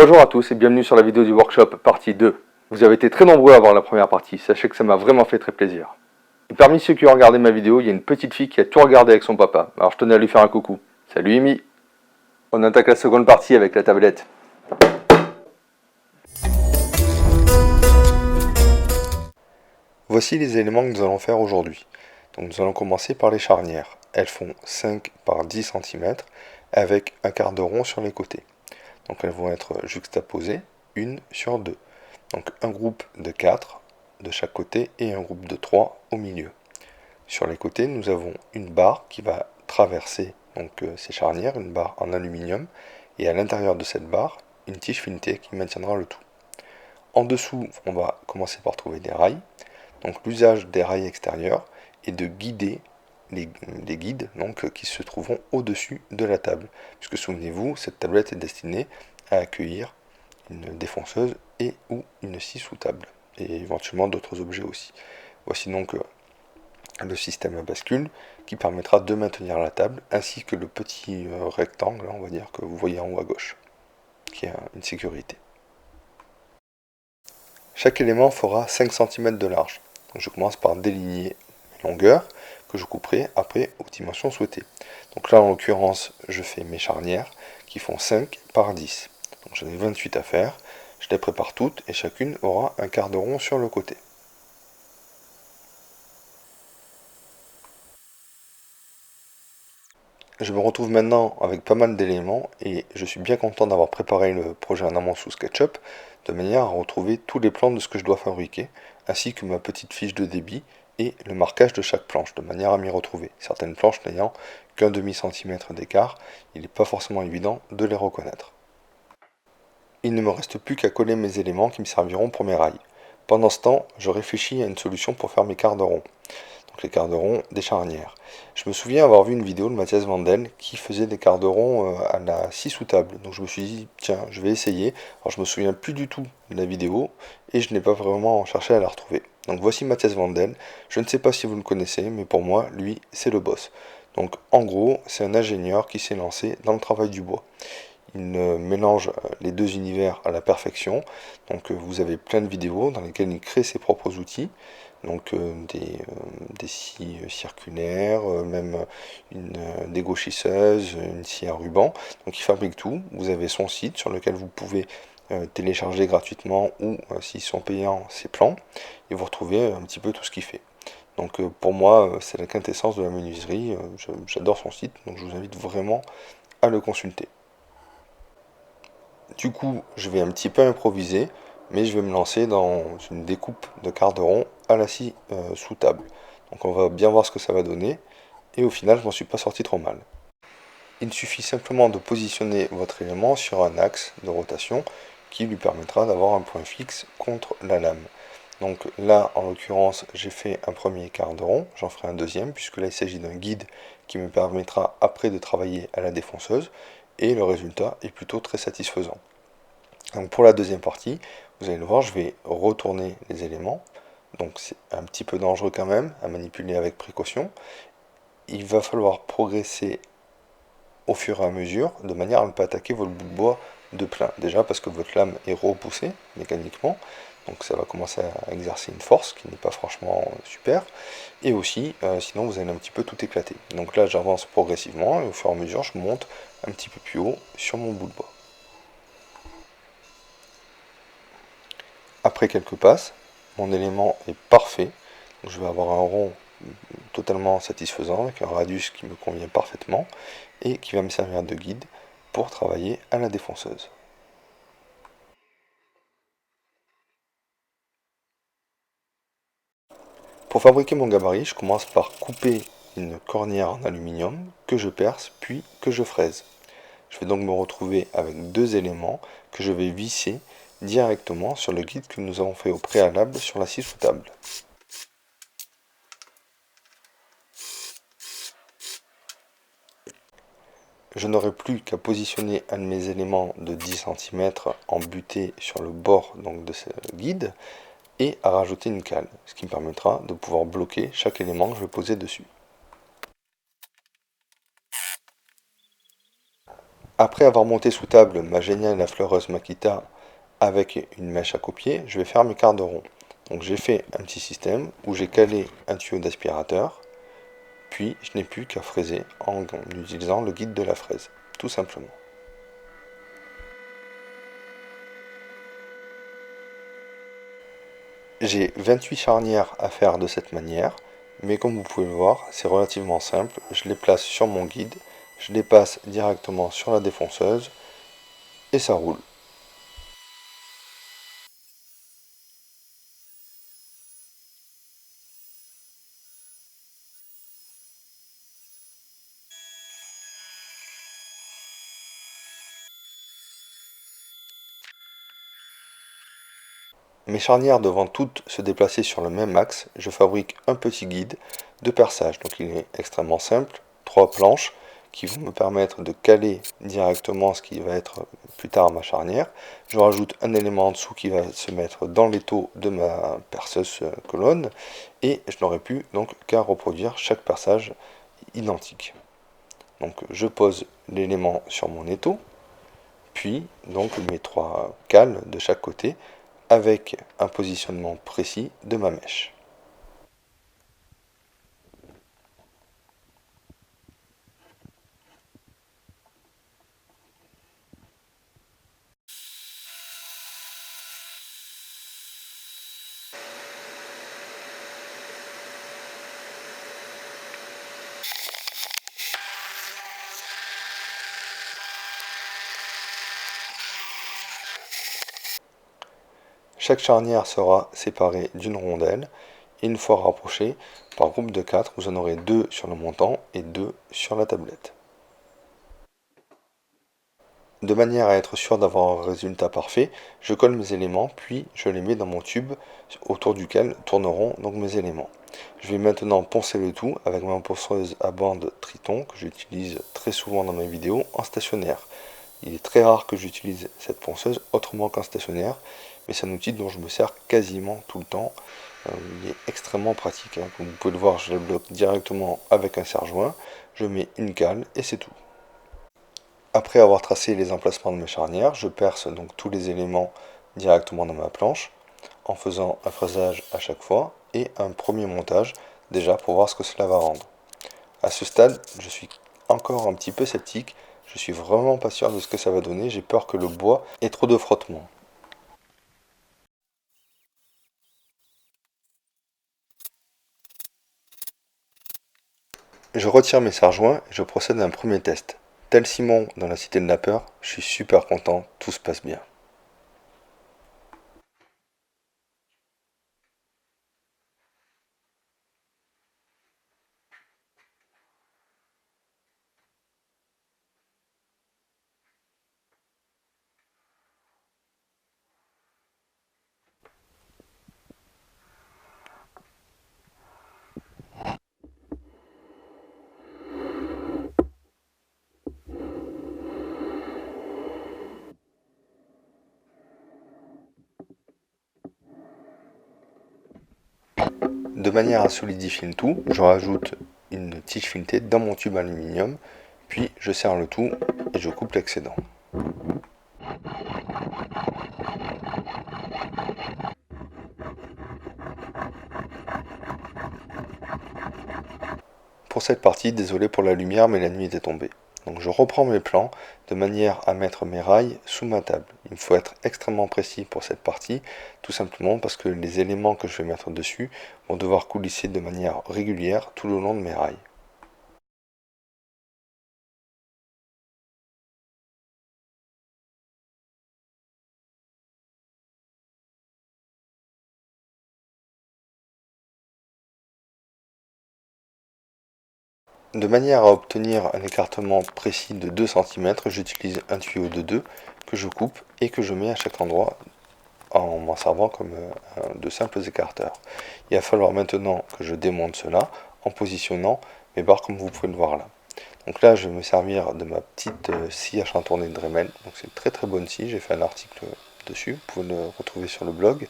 Bonjour à tous et bienvenue sur la vidéo du workshop partie 2. Vous avez été très nombreux à voir la première partie, sachez que ça m'a vraiment fait très plaisir. Et parmi ceux qui ont regardé ma vidéo, il y a une petite fille qui a tout regardé avec son papa, alors je tenais à lui faire un coucou. Salut Amy. On attaque la seconde partie avec la tablette. Voici les éléments que nous allons faire aujourd'hui. Donc nous allons commencer par les charnières. Elles font 5 par 10 cm avec un quart de rond sur les côtés. Donc elles vont être juxtaposées, une sur deux. Donc un groupe de 4 de chaque côté et un groupe de 3 au milieu. Sur les côtés, nous avons une barre qui va traverser ces charnières, une barre en aluminium, et à l'intérieur de cette barre, une tige filetée qui maintiendra le tout. En dessous, on va commencer par trouver des rails. Donc l'usage des rails extérieurs est de guider les guides qui se trouveront au-dessus de la table. Puisque souvenez-vous, cette tablette est destinée à accueillir une défonceuse et ou une scie sous table. Et éventuellement d'autres objets aussi. Voici donc le système à bascule qui permettra de maintenir la table ainsi que le petit rectangle, on va dire, que vous voyez en haut à gauche, qui est une sécurité. Chaque élément fera 5 cm de large. Donc je commence par déligner mes longueurs que je couperai après aux dimensions souhaitées. Donc là en l'occurrence je fais mes charnières qui font 5 par 10. Donc j'en ai 28 à faire. Je les prépare toutes et chacune aura un quart de rond sur le côté. Je me retrouve maintenant avec pas mal d'éléments et je suis bien content d'avoir préparé le projet en amont sous SketchUp de manière à retrouver tous les plans de ce que je dois fabriquer ainsi que ma petite fiche de débit et le marquage de chaque planche de manière à m'y retrouver. Certaines planches n'ayant qu'un demi-centimètre d'écart, il n'est pas forcément évident de les reconnaître. Il ne me reste plus qu'à coller mes éléments qui me serviront pour mes rails. Pendant ce temps, je réfléchis à une solution pour faire mes quarts de rond. Donc les quarts de rond des charnières. Je me souviens avoir vu une vidéo de Mathias Vandel qui faisait des quarts de rond à la scie sous table. Donc je me suis dit, tiens, je vais essayer. Alors je me souviens plus du tout de la vidéo et je n'ai pas vraiment cherché à la retrouver. Donc voici Mathias Vandel. Je ne sais pas si vous le connaissez, mais pour moi, lui, c'est le boss. Donc en gros, c'est un ingénieur qui s'est lancé dans le travail du bois. Il mélange les deux univers à la perfection. Donc vous avez plein de vidéos dans lesquelles il crée ses propres outils. Donc des scies circulaires, même une dégauchisseuse, une scie à ruban. Donc il fabrique tout. Vous avez son site sur lequel vous pouvez télécharger gratuitement ou s'ils sont payants ses plans et vous retrouvez un petit peu tout ce qu'il fait. Donc pour moi c'est la quintessence de la menuiserie, j'adore son site, donc je vous invite vraiment à le consulter. Du coup, je vais un petit peu improviser, mais je vais me lancer dans une découpe de quart de rond à la scie sous table. Donc on va bien voir ce que ça va donner, et au final, je m'en suis pas sorti trop mal. Il suffit simplement de positionner votre élément sur un axe de rotation qui lui permettra d'avoir un point fixe contre la lame. Donc là, en l'occurrence, j'ai fait un premier quart de rond, j'en ferai un deuxième, puisque là, il s'agit d'un guide qui me permettra après de travailler à la défonceuse, et le résultat est plutôt très satisfaisant. Donc pour la deuxième partie, vous allez le voir, je vais retourner les éléments. Donc c'est un petit peu dangereux quand même, à manipuler avec précaution. Il va falloir progresser au fur et à mesure, de manière à ne pas attaquer votre bout de bois de plein. Déjà parce que votre lame est repoussée mécaniquement, donc ça va commencer à exercer une force qui n'est pas franchement super. Et aussi, sinon vous allez un petit peu tout éclater. Donc là j'avance progressivement et au fur et à mesure je monte un petit peu plus haut sur mon bout de bois. Après quelques passes, mon élément est parfait. Donc je vais avoir un rond totalement satisfaisant avec un radius qui me convient parfaitement et qui va me servir de guide pour travailler à la défonceuse. Pour fabriquer mon gabarit, je commence par couper une cornière en aluminium que je perce puis que je fraise. Je vais donc me retrouver avec deux éléments que je vais visser directement sur le guide que nous avons fait au préalable sur la scie sous table. Je n'aurai plus qu'à positionner un de mes éléments de 10 cm en butée sur le bord de ce guide et à rajouter une cale, ce qui me permettra de pouvoir bloquer chaque élément que je vais poser dessus. Après avoir monté sous table ma géniale affleureuse Makita avec une mèche à copier, je vais faire mes quarts de rond. Donc j'ai fait un petit système où j'ai calé un tuyau d'aspirateur, puis je n'ai plus qu'à fraiser en utilisant le guide de la fraise, tout simplement. J'ai 28 charnières à faire de cette manière, mais comme vous pouvez le voir, c'est relativement simple. Je les place sur mon guide, je les passe directement sur la défonceuse, et ça roule. Mes charnières devant toutes se déplacer sur le même axe, je fabrique un petit guide de perçage. Donc il est extrêmement simple, 3 planches qui vont me permettre de caler directement ce qui va être plus tard ma charnière. Je rajoute un élément en dessous qui va se mettre dans l'étau de ma perceuse colonne et je n'aurai plus donc qu'à reproduire chaque perçage identique. Donc je pose l'élément sur mon étau, puis donc mes 3 cales de chaque côté avec un positionnement précis de ma mèche. Chaque charnière sera séparée d'une rondelle et une fois rapprochée par groupe de 4, vous en aurez 2 sur le montant et 2 sur la tablette. De manière à être sûr d'avoir un résultat parfait, je colle mes éléments puis je les mets dans mon tube autour duquel tourneront donc mes éléments. Je vais maintenant poncer le tout avec ma ponceuse à bande Triton que j'utilise très souvent dans mes vidéos en stationnaire. Il est très rare que j'utilise cette ponceuse autrement qu'en stationnaire, mais c'est un outil dont je me sers quasiment tout le temps. Il est extrêmement pratique, hein. Comme vous pouvez le voir, je le bloque directement avec un serre-joint, je mets une cale et c'est tout. Après avoir tracé les emplacements de mes charnières, je perce donc tous les éléments directement dans ma planche en faisant un fraisage à chaque fois et un premier montage déjà pour voir ce que cela va rendre. À ce stade, je suis encore un petit peu sceptique, je suis vraiment pas sûr de ce que ça va donner, j'ai peur que le bois ait trop de frottement. Je retire mes serre-joints et je procède à un premier test. Tel Simon dans la Cité de la Peur, je suis super content, tout se passe bien. De manière à solidifier le tout, je rajoute une tige filetée dans mon tube aluminium, puis je serre le tout et je coupe l'excédent. Pour cette partie, désolé pour la lumière, mais la nuit était tombée. Donc je reprends mes plans de manière à mettre mes rails sous ma table. Il me faut être extrêmement précis pour cette partie, tout simplement parce que les éléments que je vais mettre dessus vont devoir coulisser de manière régulière tout le long de mes rails. De manière à obtenir un écartement précis de 2 cm, j'utilise un tuyau de 2 que je coupe et que je mets à chaque endroit en m'en servant comme de simples écarteurs. Il va falloir maintenant que je démonte cela en positionnant mes barres comme vous pouvez le voir là. Donc là je vais me servir de ma petite scie à chantourner de Dremel. Donc c'est une très très bonne scie, j'ai fait un article dessus, vous pouvez le retrouver sur le blog.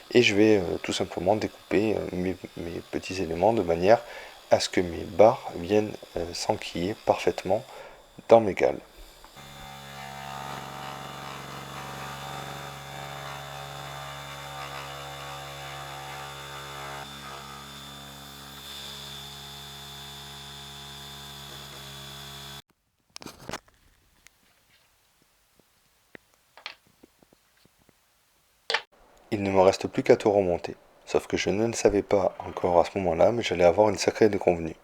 Et je vais tout simplement découper mes petits éléments de manière à ce que mes barres viennent s'enquiller parfaitement dans mes cales. Il ne me reste plus qu'à tout remonter. Sauf que je ne le savais pas encore à ce moment-là, mais j'allais avoir une sacrée déconvenue.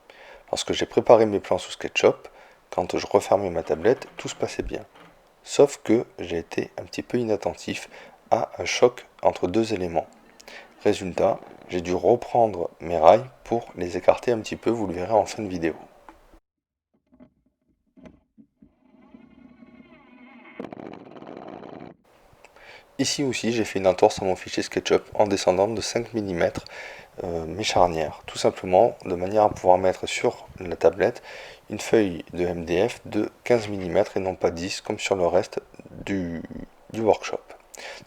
Lorsque j'ai préparé mes plans sous SketchUp, quand je refermais ma tablette, tout se passait bien. Sauf que j'ai été un petit peu inattentif à un choc entre deux éléments. Résultat, j'ai dû reprendre mes rails pour les écarter un petit peu, vous le verrez en fin de vidéo. Ici aussi, j'ai fait une entorse à mon fichier SketchUp en descendant de 5 mm mes charnières, tout simplement de manière à pouvoir mettre sur la tablette une feuille de MDF de 15 mm et non pas 10 comme sur le reste du workshop.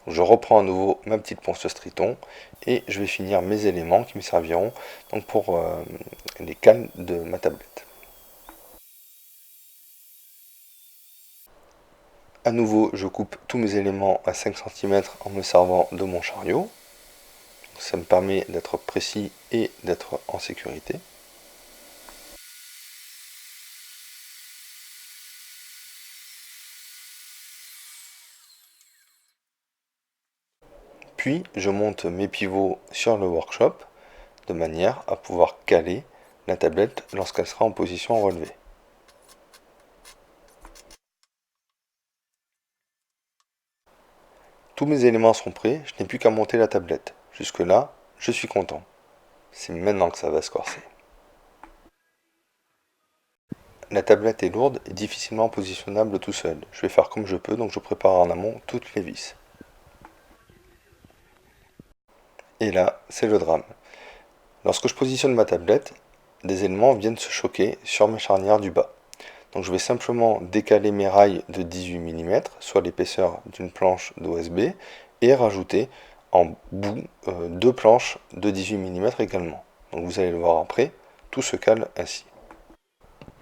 Donc, je reprends à nouveau ma petite ponceuse Triton et je vais finir mes éléments qui me serviront donc pour les cales de ma tablette. A nouveau, je coupe tous mes éléments à 5 cm en me servant de mon chariot. Ça me permet d'être précis et d'être en sécurité. Puis, je monte mes pivots sur le workshop de manière à pouvoir caler la tablette lorsqu'elle sera en position relevée. Tous mes éléments sont prêts, je n'ai plus qu'à monter la tablette. Jusque là, je suis content. C'est maintenant que ça va se corser. La tablette est lourde et difficilement positionnable tout seul. Je vais faire comme je peux, donc je prépare en amont toutes les vis. Et là, c'est le drame. Lorsque je positionne ma tablette, des éléments viennent se choquer sur mes charnières du bas. Donc je vais simplement décaler mes rails de 18 mm, soit l'épaisseur d'une planche d'OSB, et rajouter en bout deux planches de 18 mm également. Donc vous allez le voir après, tout se cale ainsi.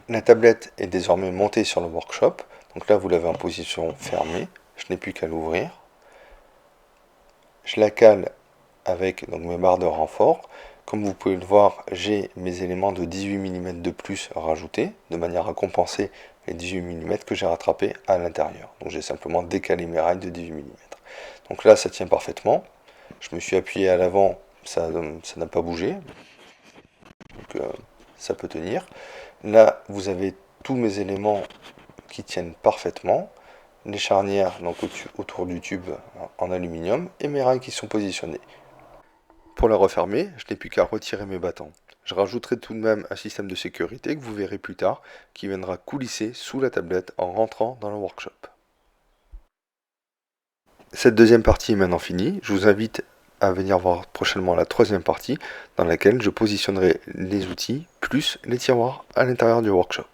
La tablette est désormais montée sur le workshop, donc là vous l'avez en position fermée, je n'ai plus qu'à l'ouvrir. Je la cale avec donc, mes barres de renfort. Comme vous pouvez le voir, j'ai mes éléments de 18 mm de plus rajoutés, de manière à compenser les 18 mm que j'ai rattrapés à l'intérieur. Donc j'ai simplement décalé mes rails de 18 mm. Donc là, ça tient parfaitement. Je me suis appuyé à l'avant, ça n'a pas bougé. Donc ça peut tenir. Là, vous avez tous mes éléments qui tiennent parfaitement. Les charnières donc autour du tube en aluminium et mes rails qui sont positionnés. Pour la refermer, je n'ai plus qu'à retirer mes battants. Je rajouterai tout de même un système de sécurité que vous verrez plus tard, qui viendra coulisser sous la tablette en rentrant dans le workshop. Cette deuxième partie est maintenant finie. Je vous invite à venir voir prochainement la troisième partie, dans laquelle je positionnerai les outils plus les tiroirs à l'intérieur du workshop.